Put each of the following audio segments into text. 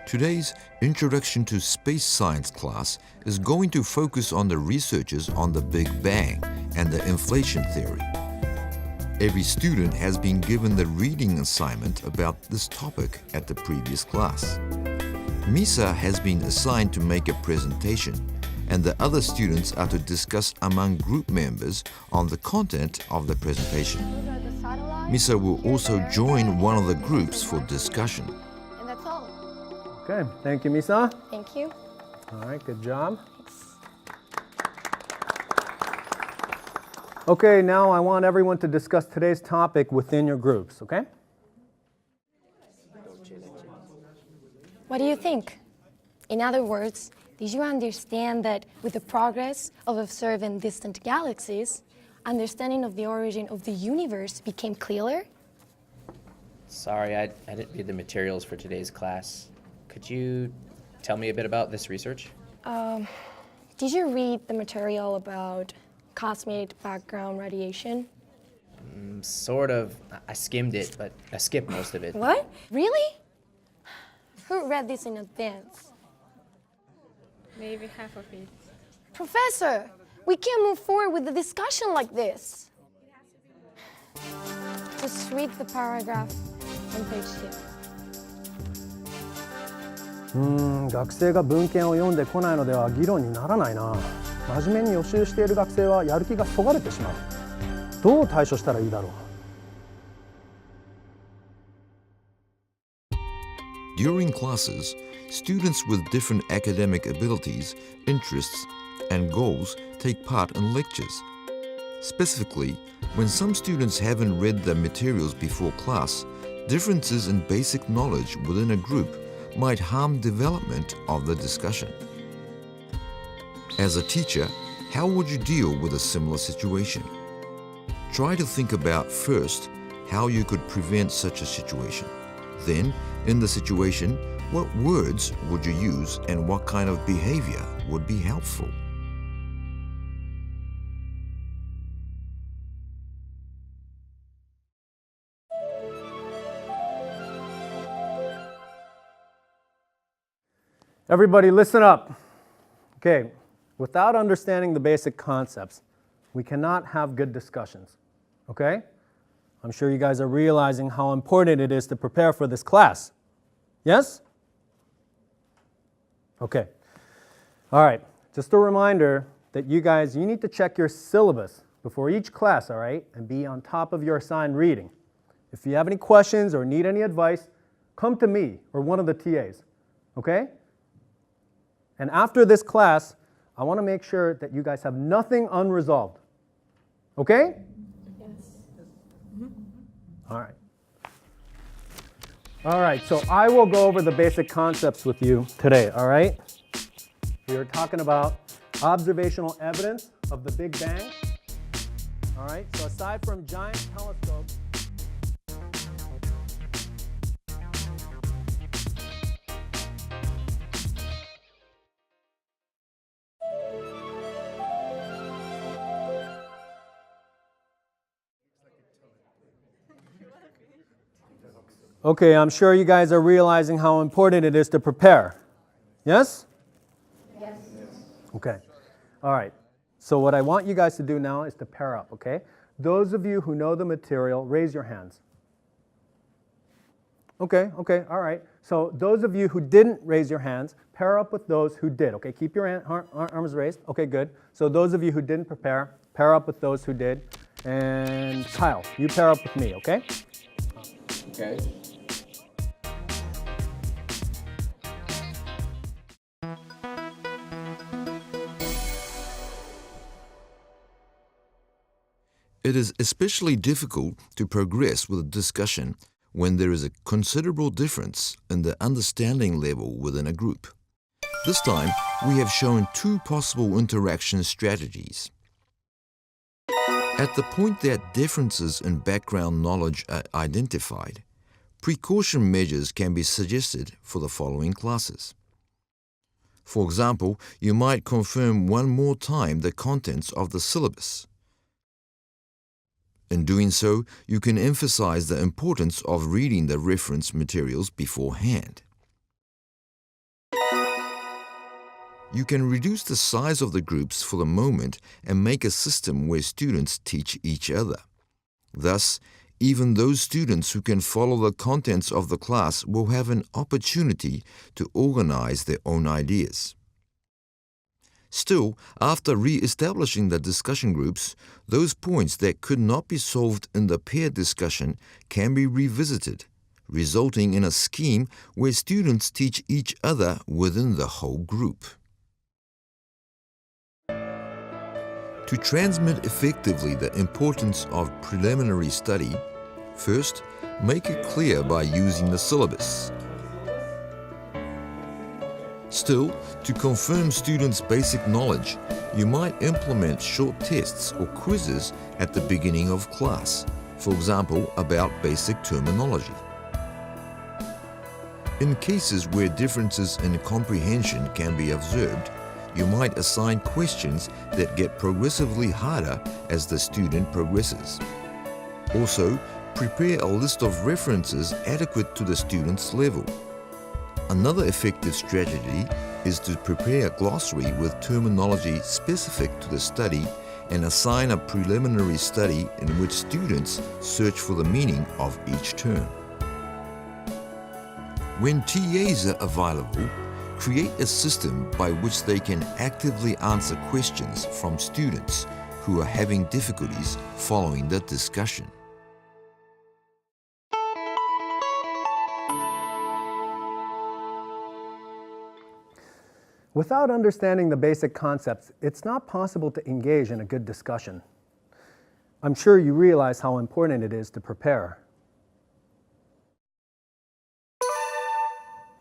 Today's Introduction to Space Science class is going to focus on the researches on the Big Bang and the inflation theory. Every student has been given the reading assignment about this topic at the previous class. Misa has been assigned to make a presentation, and the other students are to discuss among group members on the content of the presentation. Misa will also join one of the groups for discussion. And that's all. Okay, thank you, Misa. Thank you. All right, good job. Thanks. Okay, now I want everyone to discuss today's topic within your groups, okay? What do you think? In other words, did you understand that with the progress of observing distant galaxies, understanding of the origin of the universe became clearer? Sorry, I didn't read the materials for today's class. Could you tell me a bit about this research? Did you read the material about cosmic background radiation? Sort of. I skimmed it, but I skipped most of it. What? Really? Who read this in advance? Maybe half of it. Professor, we can't move forward with the discussion like this. Just read the paragraph on page 2. 学生が文献を読んでこないのでは議論にならないな。真面目に予習している学生はやる気がそがれてしまう。どう対処したらいいだろう。During classes, students with different academic abilities, interests, and goals take part in lectures. Specifically, when some students haven't read the materials before class, differences in basic knowledge within a group might harm development of the discussion. As a teacher, how would you deal with a similar situation? Try to think about first how you could prevent such a situation. Then, in the situation, what words would you use and what kind of behavior would be helpful? Everybody listen up. Okay, without understanding the basic concepts, we cannot have good discussions. Okay? I'm sure you guys are realizing how important it is to prepare for this class. Yes? Okay. All right. Just a reminder that you need to check your syllabus before each class, all right? And be on top of your assigned reading. If you have any questions or need any advice, come to me or one of the TAs. Okay? And after this class, I want to make sure that you guys have nothing unresolved. Okay? All right. All right, so I will go over the basic concepts with you today, all right? We are talking about observational evidence of the Big Bang. All right, so aside from giant telescopes, okay, I'm sure you guys are realizing how important it is to prepare. Yes? Yes. Okay. All right. So what I want you guys to do now is to pair up, okay? Those of you who know the material, raise your hands. Okay, all right. So those of you who didn't raise your hands, pair up with those who did, okay? Keep your arms raised. Okay, good. So those of you who didn't prepare, pair up with those who did. And Kyle, you pair up with me, okay? Okay. It is especially difficult to progress with a discussion when there is a considerable difference in the understanding level within a group. This time, we have shown two possible interaction strategies. At the point that differences in background knowledge are identified, precaution measures can be suggested for the following classes. For example, you might confirm one more time the contents of the syllabus. In doing so, you can emphasize the importance of reading the reference materials beforehand. You can reduce the size of the groups for the moment and make a system where students teach each other. Thus, even those students who can follow the contents of the class will have an opportunity to organize their own ideas. Still, after re-establishing the discussion groups, those points that could not be solved in the peer discussion can be revisited, resulting in a scheme where students teach each other within the whole group. To transmit effectively the importance of preliminary study, first, make it clear by using the syllabus. Still, to confirm students' basic knowledge, you might implement short tests or quizzes at the beginning of class, for example, about basic terminology. In cases where differences in comprehension can be observed, you might assign questions that get progressively harder as the student progresses. Also, prepare a list of references adequate to the student's level. Another effective strategy is to prepare a glossary with terminology specific to the study and assign a preliminary study in which students search for the meaning of each term. When TAs are available, create a system by which they can actively answer questions from students who are having difficulties following the discussion. Without understanding the basic concepts, it's not possible to engage in a good discussion. I'm sure you realize how important it is to prepare.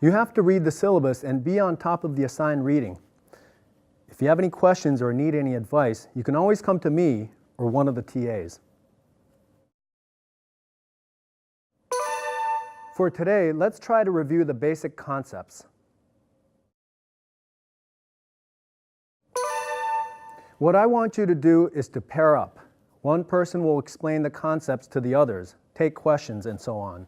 You have to read the syllabus and be on top of the assigned reading. If you have any questions or need any advice, you can always come to me or one of the TAs. For today, let's try to review the basic concepts. What I want you to do is to pair up. One person will explain the concepts to the others, take questions, and so on.